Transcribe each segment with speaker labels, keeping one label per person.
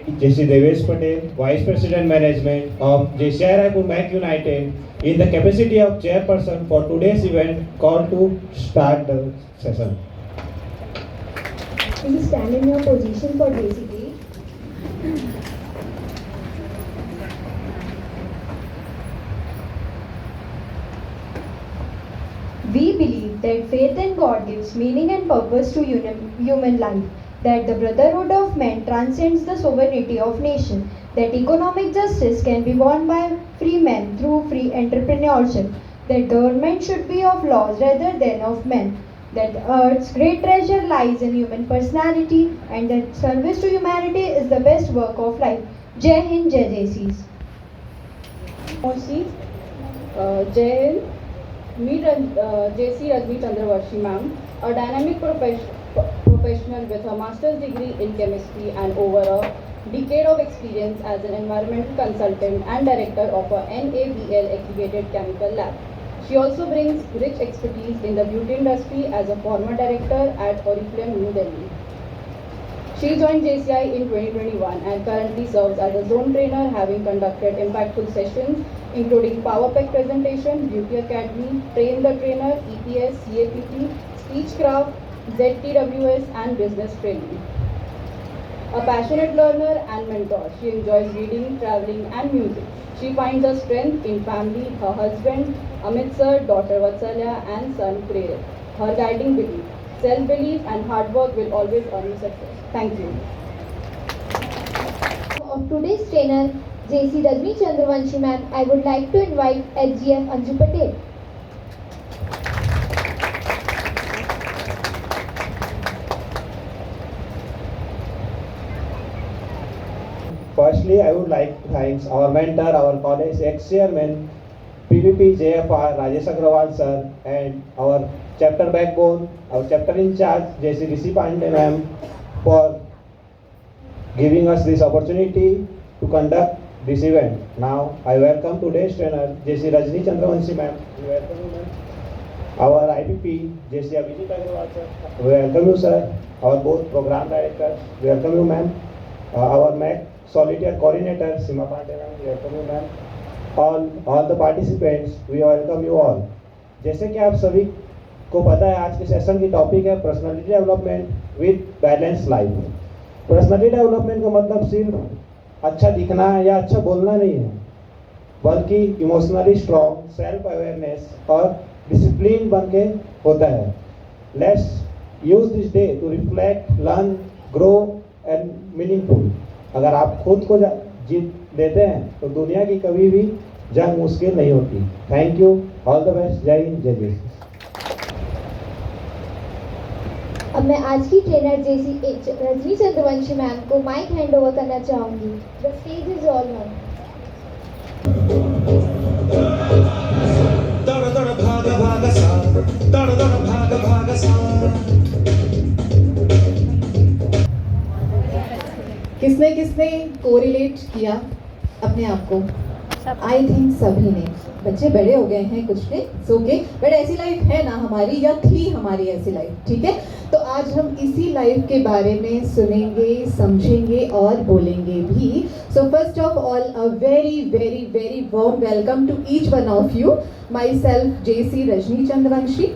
Speaker 1: JC Devesh Patel, Vice President Management of JCI Raipur Bank United, in the capacity of chairperson for today's event, called to start the session.
Speaker 2: Please stand in your position for JCD. We believe that faith in God gives meaning and purpose to human life, that the brotherhood of man transcends the sovereignty of nation, that economic justice can be won by free men through free entrepreneurship, that government should be of laws rather than of men, that Earth's great treasure lies in human personality, and that service to humanity is the best work of life. Jai Hind, Jai JCs.
Speaker 3: Jai Hind. Meet JC Rajni Chandravarshi ma'am, a dynamic professional with a master's degree in chemistry and over a decade of experience as an environmental consultant and director of a NABL accredited chemical lab. She also brings rich expertise in the beauty industry as a former director at Oriflame, New Delhi. She joined JCI in 2021 and currently serves as a zone trainer, having conducted impactful sessions including Power Pack presentation, Beauty Academy, Train the Trainer, EPS, CAPT, Speechcraft, ZTWS and business training. A passionate learner and mentor, she enjoys reading, traveling and music. She finds her strength in family, her husband, Amit sir, daughter Vatsalya and son Prerit. Her guiding belief, self-belief and hard work will always earn you success. Thank you.
Speaker 2: Of today's trainer, JC Rajni Chandravanshi ma'am, I would like to invite SGF Anju Patel.
Speaker 1: Firstly, I would like to thank our mentor, our college ex-chairman, PVP JFR Rajesh Agrawal sir, and our chapter backbone, our chapter in charge, JC Rishi Pandey ma'am, for giving us this opportunity to conduct this event. Now, I welcome today's trainer, JC Rajni Chandravanshi ma'am. We welcome you, ma'am. Our IPP, JC Abhijit Agrawal sir. We welcome you, sir. Our both program directors, we welcome you, ma'am. Our MAC Solitaire Coordinator, Sima Pandey ma'am, we welcome you, ma'am. All the participants, we welcome you all. जैसे कि आप सभी को पता है, आज के session की टॉपिक है personality development with balance life. Personality development का मतलब सिर्फ अच्छा दिखना या अच्छा बोलना नहीं है, बल्कि इमोशनली स्ट्रॉन्ग, सेल्फ अवेयरनेस और डिसिप्लिन बन के होता है। Let's use this day to reflect, learn, grow and meaningful. अगर आप खुद को जीत लेते हैं तो दुनिया की कभी भी जंग मुश्किल नहीं होती। Thank you, all the best, जय हिंद, जय जय।
Speaker 2: अब मैं आज की trainer JC Rajni Chandravanshi ma'am को माइक हैंड ओवर करना चाहूंगी। The stage is all ma'am.
Speaker 4: किसने किसने कोरिलेट किया अपने आप को? आई थिंक सभी ने। बच्चे बड़े हो गए हैं कुछ ने, ओके, बट ऐसी लाइफ है ना हमारी, या थी हमारी ऐसी लाइफ, ठीक है? तो आज हम इसी लाइफ के बारे में सुनेंगे, समझेंगे और बोलेंगे भी। So first of all a very very very warm welcome to each one of you. Myself JC Rajni Chandravanshi,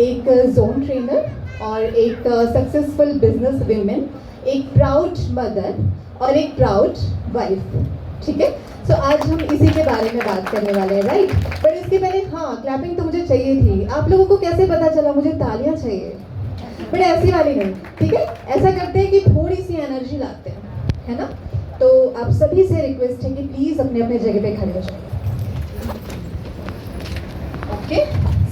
Speaker 4: एक जोन ट्रेनर और एक सक्सेसफुल बिजनेस विमेन, एक प्राउड मदर और एक प्राउड वाइफ, ठीक है? सो आज हम इसी के बारे में बात करने वाले हैं, राइट? बट इसके पहले हाँ, क्लैपिंग तो मुझे चाहिए थी। आप लोगों को कैसे पता चला मुझे तालियां चाहिए? बट ऐसी वाली नहीं, ठीक है? ऐसा करते हैं कि थोड़ी सी एनर्जी लाते हैं, है ना? तो आप सभी से रिक्वेस्ट है कि प्लीज अपने अपने जगह पे खड़े हो जाइए। Okay,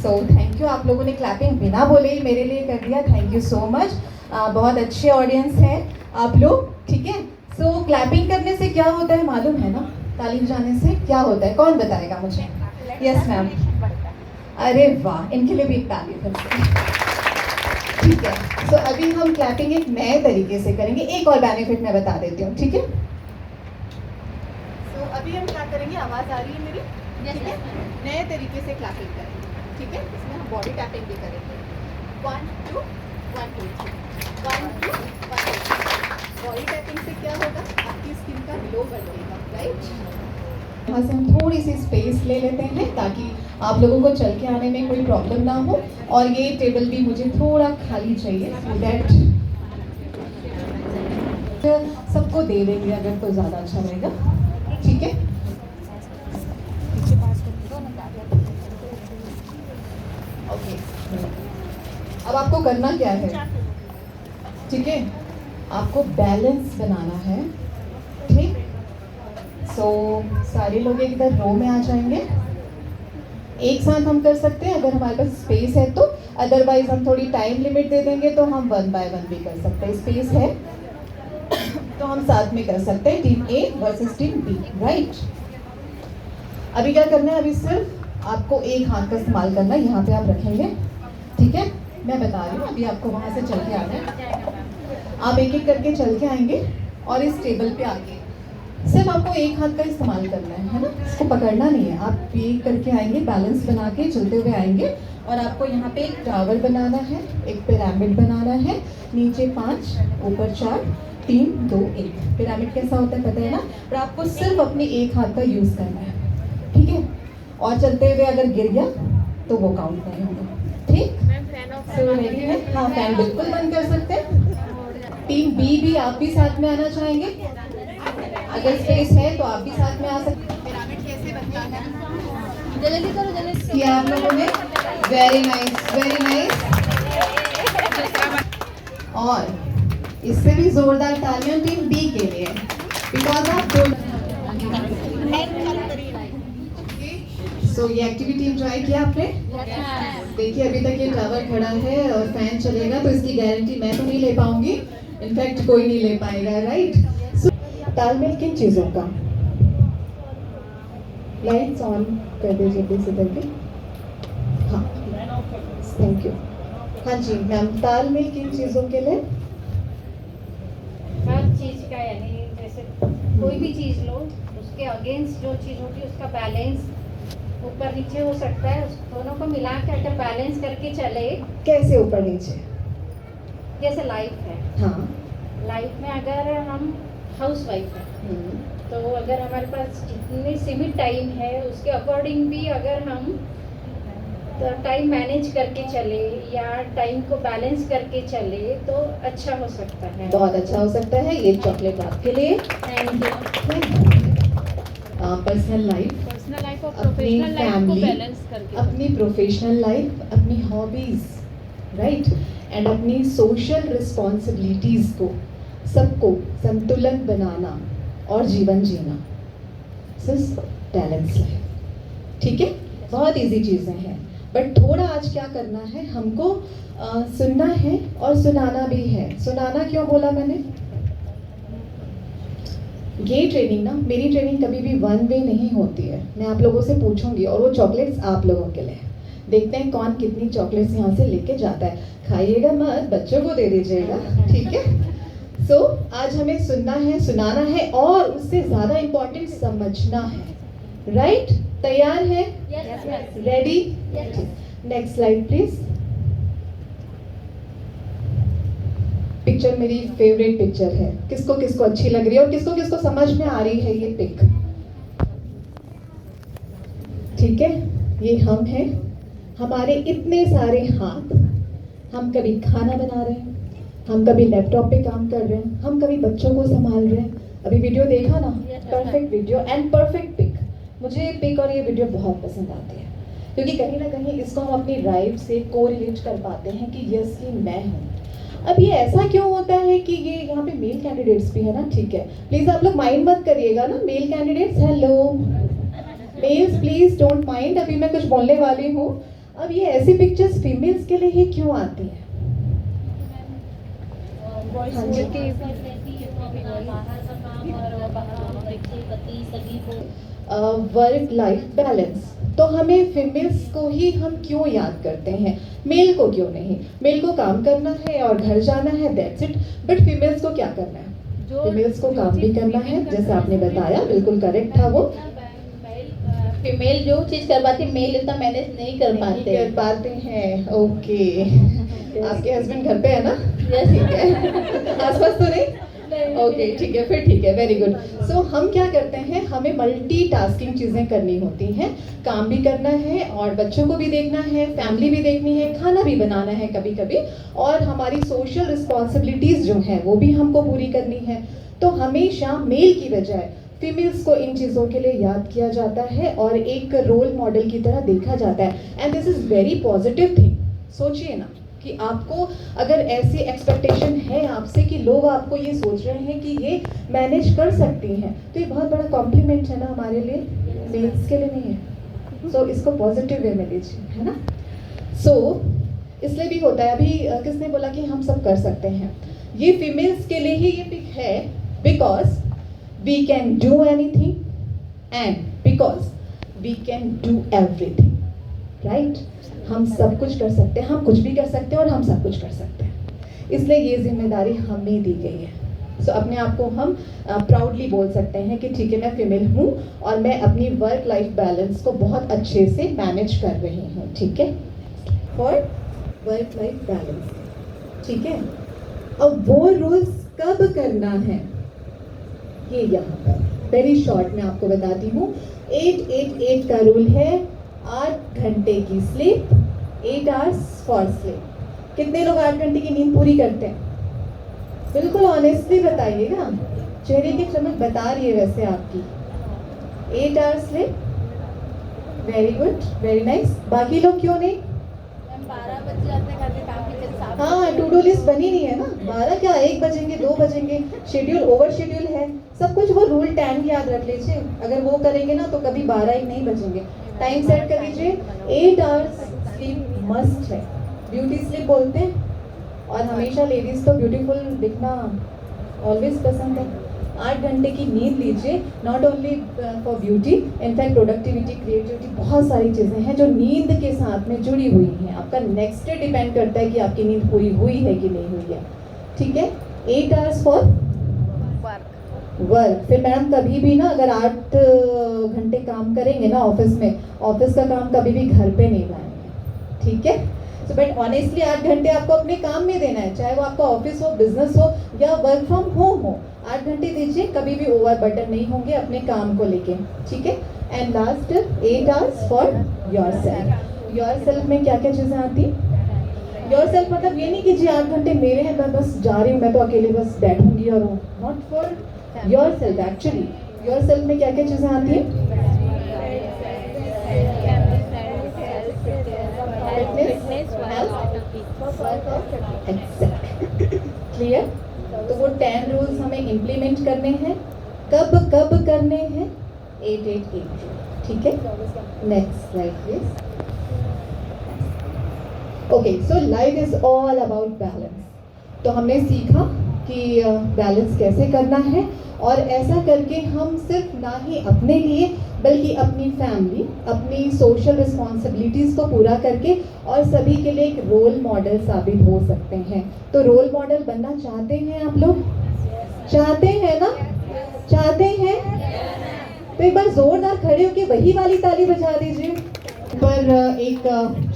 Speaker 4: so thank you. आप लोगों ने क्लैपिंग बिना बोले ही मेरे लिए कर दिया, थैंक यू सो मच। बहुत अच्छे ऑडियंस हैं आप लोग, ठीक है? सो क्लैपिंग करने से क्या होता है मालूम है ना? ताली बजाने से क्या होता है, कौन बताएगा मुझे? Yes ma'am. अरे वाह, इनके लिए भी एक ताली फिर से, ठीक है? सो अभी हम क्लैपिंग एक नए तरीके से करेंगे। एक और बेनिफिट मैं बता देती हूँ, ठीक है? सो अभी हम क्या करेंगे, आवाज़ आ रही है मेरी? ठीक है? नए तरीके से क्लैपिंग करेंगे, ठीक है? इसमें हम बॉडी टैपिंग भी करेंगे। 1 2 1 2 3 1 2 1 2। बॉडी टैपिंग से क्या होगा, आपकी स्किन लो कर देगा, राइट। यहाँ से हम थोड़ी सी स्पेस ले लेते हैं ताकि आप लोगों को चल के आने में कोई प्रॉब्लम ना हो, और ये टेबल भी मुझे थोड़ा खाली चाहिए सो दैट सबको दे देंगे अगर तो ज़्यादा अच्छा रहेगा, ठीक है। ओके, अब आपको करना क्या है, ठीक है, आपको बैलेंस बनाना है, ठीक। सो सारे लोग इधर रो में आ जाएंगे, एक साथ हम कर सकते हैं अगर हमारे पास स्पेस है तो, अदरवाइज हम थोड़ी टाइम लिमिट दे देंगे तो हम 1 बाय 1 भी कर सकते हैं, स्पेस है तो हम साथ में कर सकते हैं, team A versus team B, right. अभी क्या करना है, अभी सिर्फ आपको एक हाथ का इस्तेमाल करना है, यहाँ पे आप रखेंगे, ठीक है। मैं बता रही हूँ, अभी आपको वहाँ से चल के आना है, आप एक एक करके चल के आएंगे और इस टेबल पे आके सिर्फ आपको एक हाथ का इस्तेमाल करना है ना, इसको पकड़ना नहीं है, आप ये करके आएंगे, बैलेंस बना के चलते हुए आएंगे, और आपको यहाँ पे एक टावर बनाना है, एक पिरामिड बनाना है, नीचे 5 ऊपर 4 3 2 1। पिरामिड कैसा होता है पता है ना, पर आपको सिर्फ अपने एक हाथ का यूज़ करना है, ठीक है। और चलते हुए अगर गिर गया तो वो काउंट नहीं होगा, ठीक। सो रेडी है, हाँ फैन बिल्कुल बंद कर सकते हैं। टीम बी भी, आप भी साथ में आना चाहेंगे, अगर स्पेस है तो आप भी साथ में आ सकते हैं। पिरामिड कैसे बनता है, जल्दी करो, जल्दी किया आप लोगों ने, वेरी नाइस वेरी नाइस। और इससे भी जोरदार तालियां टीम बी के लिए, बिकॉज आप सो ये एक्टिविटी एंजॉय किया आपने, देखिए अभी तक ये टावर खड़ा है और फैन चलेगा तो इसकी गारंटी मैं तो नहीं ले पाऊंगी, इनफैक्ट कोई नहीं ले पाएगा, राइट। तालमेल किन चीज़ों का, लाइट्स ऑन कर दीजिए प्लीज इधर भी, हाँ थैंक यू। हाँ जी मैम, तालमेल किन चीज़ों के लिए,
Speaker 5: हर चीज़ का, यानी जैसे कोई भी चीज़ लो उसके अगेंस्ट जो चीज़ होती है उसका बैलेंस ऊपर नीचे हो सकता है, उस दोनों को मिला के अगर बैलेंस करके चले,
Speaker 4: कैसे ऊपर नीचे,
Speaker 5: जैसे लाइफ है,
Speaker 4: हाँ
Speaker 5: लाइफ में अगर हम हाउस वाइफ है तो अगर हमारे पास जितनी सीमित टाइम है उसके अकॉर्डिंग भी अगर हम टाइम मैनेज करके चले या टाइम को बैलेंस करके चले तो अच्छा हो सकता है,
Speaker 4: बहुत अच्छा हो सकता है। ये चॉकलेट आपके लिए।
Speaker 5: Thank you.
Speaker 4: Personal life,
Speaker 6: personal life और
Speaker 4: अपनी
Speaker 6: प्रोफेशनल लाइफ को
Speaker 4: फैमिली,
Speaker 6: बैलेंस करके
Speaker 4: अपनी प्रोफेशनल लाइफ, अपनी हॉबीज, राइट, एंड अपनी सोशल रिस्पॉन्सिबिलिटीज को सबको संतुलन बनाना और जीवन जीना, सिर्फ बैलेंस लाइफ, ठीक है। बहुत इजी चीज़ें हैं, बट थोड़ा आज क्या करना है हमको, सुनना है और सुनाना भी है। सुनाना क्यों बोला मैंने, ये ट्रेनिंग ना, मेरी ट्रेनिंग कभी भी 1 वे नहीं होती है, मैं आप लोगों से पूछूंगी और वो चॉकलेट्स आप लोगों के लिए, देखते हैं कौन कितनी चॉकलेट्स यहाँ से लेके जाता है, खाइएगा मत, बच्चों को दे दीजिएगा, ठीक है। सो आज हमें सुनना है, सुनाना है और उससे ज़्यादा इम्पोर्टेंट समझना है, राइट। तैयार है, ready, next slide please. Picture मेरी फेवरेट पिक्चर है, किसको किसको अच्छी लग रही है और किसको किसको समझ में आ रही है ये पिक, ठीक है। ये हम हैं, हमारे इतने सारे हाथ, हम कभी खाना बना रहे हैं, हम कभी लैपटॉप पे काम कर रहे हैं, हम कभी बच्चों को संभाल रहे हैं। अभी वीडियो देखा ना, perfect video and perfect pic, मुझे पिक और ये वीडियो बहुत पसंद आती है क्योंकि कहीं ना कहीं इसको हम अपनी लाइफ से कोरिलेट कर पाते हैं कि यस कि मैं हूँ। अब ये ऐसा क्यों होता है कि ये यहाँ पे मेल कैंडिडेट्स भी है ना, ठीक है, प्लीज आप लोग माइंड मत करिएगा ना, male candidates, hello males please don't mind, अभी मैं कुछ बोलने वाली हूँ। अब ये ऐसी पिक्चर्स फीमेल्स के लिए ही क्यों आती हैं, हाँ जी, वर्क लाइफ बैलेंस, तो हमें फीमेल्स को ही हम क्यों याद करते हैं, मेल को क्यों नहीं। मेल को काम करना है और घर जाना है, दैट्स इट, बट फीमेल्स को क्या करना है, फीमेल्स को काम भी करना है, जैसे आपने बताया, बिल्कुल करेक्ट था वो।
Speaker 7: फीमेल जो चीज कर पाती है मेल इतना मैनेज नहीं कर पाते
Speaker 4: हैं, ओके। आपके हस्बैंड घर पे है ना, ठीक है, आसपास तो नहीं, ओके ठीक है, फिर ठीक है, वेरी गुड। सो हम क्या करते हैं, हमें मल्टीटास्किंग चीज़ें करनी होती हैं, काम भी करना है और बच्चों को भी देखना है, फैमिली भी देखनी है, खाना भी बनाना है कभी कभी, और हमारी सोशल रिस्पॉन्सिबिलिटीज़ जो हैं वो भी हमको पूरी करनी है। तो हमेशा मेल की बजाय फीमेल्स को इन चीज़ों के लिए याद किया जाता है और एक रोल मॉडल की तरह देखा जाता है, and this is very positive thing. सोचिए ना कि आपको अगर ऐसी एक्सपेक्टेशन है आपसे कि लोग आपको ये सोच रहे हैं कि ये मैनेज कर सकती हैं, तो ये बहुत बड़ा कॉम्प्लीमेंट है ना हमारे लिए, मेल्स के लिए नहीं है। सो इसको पॉजिटिव वे में लीजिए, है ना। सो इसलिए भी होता है, अभी किसने बोला कि हम सब कर सकते हैं, ये फीमेल्स के लिए ही ये पिक है, because we can do anything and because we can do everything, right. हम सब कुछ कर सकते हैं, हम कुछ भी कर सकते हैं और हम सब कुछ कर सकते हैं, इसलिए ये जिम्मेदारी हमें दी गई है। सो अपने आप को हम प्राउडली बोल सकते हैं कि ठीक है, मैं फीमेल हूँ और मैं अपनी वर्क लाइफ बैलेंस को बहुत अच्छे से मैनेज कर रही हूँ, ठीक है, फॉर वर्क लाइफ बैलेंस, ठीक है। अब वो रूल्स कब करना है, ये यहाँ पर वेरी शॉर्ट में आपको बताती हूँ। 8-8-8 का रूल है, 8 घंटे की स्लीप, 8 आवर्स फॉर स्लीप। कितने लोग 8 घंटे की नींद पूरी करते हैं? बिल्कुल ऑनेस्टली बताइएगा, चेहरे की चमक बता रही है वैसे आपकी। 8 hours sleep, very good, very nice. बाकी लोग क्यों नहीं?
Speaker 7: 12 बज जाते हैं, काम के साथ।
Speaker 4: हाँ, टू डू लिस्ट बनी नहीं है ना, 12 क्या 1 बजेंगे, 2 बजेंगे, शेड्यूल ओवर शेड्यूल है सब कुछ। वो रूल 10 याद रख लीजिए, अगर वो करेंगे ना तो कभी 12 ही नहीं बजेंगे। टाइम सेट कर लीजिए, 8 आवर्स स्लीप मस्ट है, ब्यूटी स्लीप बोलते हैं, और हमेशा लेडीज़ तो ब्यूटीफुल दिखना ऑलवेज पसंद है। 8 घंटे की नींद लीजिए, not only for beauty, in fact productivity, creativity, बहुत सारी चीज़ें हैं जो नींद के साथ में जुड़ी हुई हैं। आपका नेक्स्ट डे डिपेंड करता है कि आपकी नींद पूरी हुई है कि नहीं हुई है, ठीक है। 8 आवर्स फॉर वर्क। फिर मैडम कभी भी ना, अगर 8 घंटे काम करेंगे ना ऑफिस में, ऑफिस का काम कभी भी घर पे नहीं लाएंगे, ठीक है। सो बट ऑनेस्टली 8 घंटे आपको अपने काम में देना है, चाहे वो आपका ऑफिस हो, बिजनेस हो या वर्क फ्रॉम होम हो। 8 घंटे दीजिए, कभी भी ओवर बर्डन नहीं होंगे अपने काम को लेके, ठीक है। And last 8 hours for yourself. Yourself में क्या क्या चीज़ें आती हैं? योरसेल्फ मतलब ये नहीं कि जी 8 घंटे मेरे हैं, मैं बस जा रही हूँ, मैं तो अकेले बस बैठूंगी और वो, not for yourself. Actually yourself में क्या क्या चीज़ें आती हैं? क्लियर। तो वो 10 रूल्स हमें इम्प्लीमेंट करने हैं, कब कब करने हैं? 8-8-8, ठीक है। Next slide please. Okay, so life is all about balance. तो हमने सीखा कि बैलेंस कैसे करना है, और ऐसा करके हम सिर्फ ना ही अपने लिए बल्कि अपनी फैमिली, अपनी सोशल रिस्पॉन्सिबिलिटीज़ को पूरा करके और सभी के लिए एक रोल मॉडल साबित हो सकते हैं। तो रोल मॉडल बनना चाहते हैं आप लोग? चाहते हैं ना? चाहते हैं? तो एक बार जोरदार खड़े होके वही वाली ताली बजा दीजिए। पर एक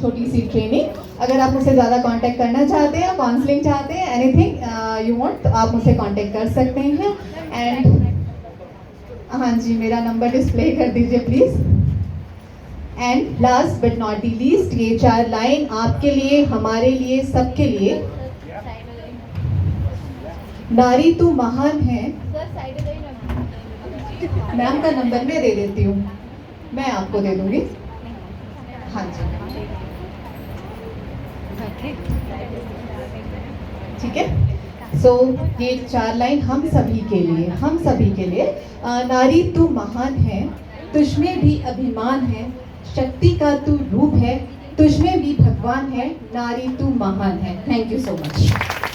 Speaker 4: छोटी सी ट्रेनिंग, अगर आप मुझसे ज़्यादा कांटेक्ट करना चाहते हैं, काउंसलिंग चाहते हैं, एनीथिंग यू वांट, तो आप मुझसे कांटेक्ट कर सकते हैं। एंड हाँ जी, मेरा नंबर डिस्प्ले कर दीजिए please. And last but not the least, ये 4 लाइन आपके लिए, हमारे लिए, सबके लिए। नारी तू महान है। मैम का नंबर मैं दे देती हूँ, मैं आपको दे दूंगी। हाँ जी, ठीक है। सो ये 4 लाइन हम सभी के लिए, हम सभी के लिए। नारी तू महान है, तुझमें भी अभिमान है, शक्ति का तू रूप है, तुझमें भी भगवान है, नारी तू महान है। Thank you so much.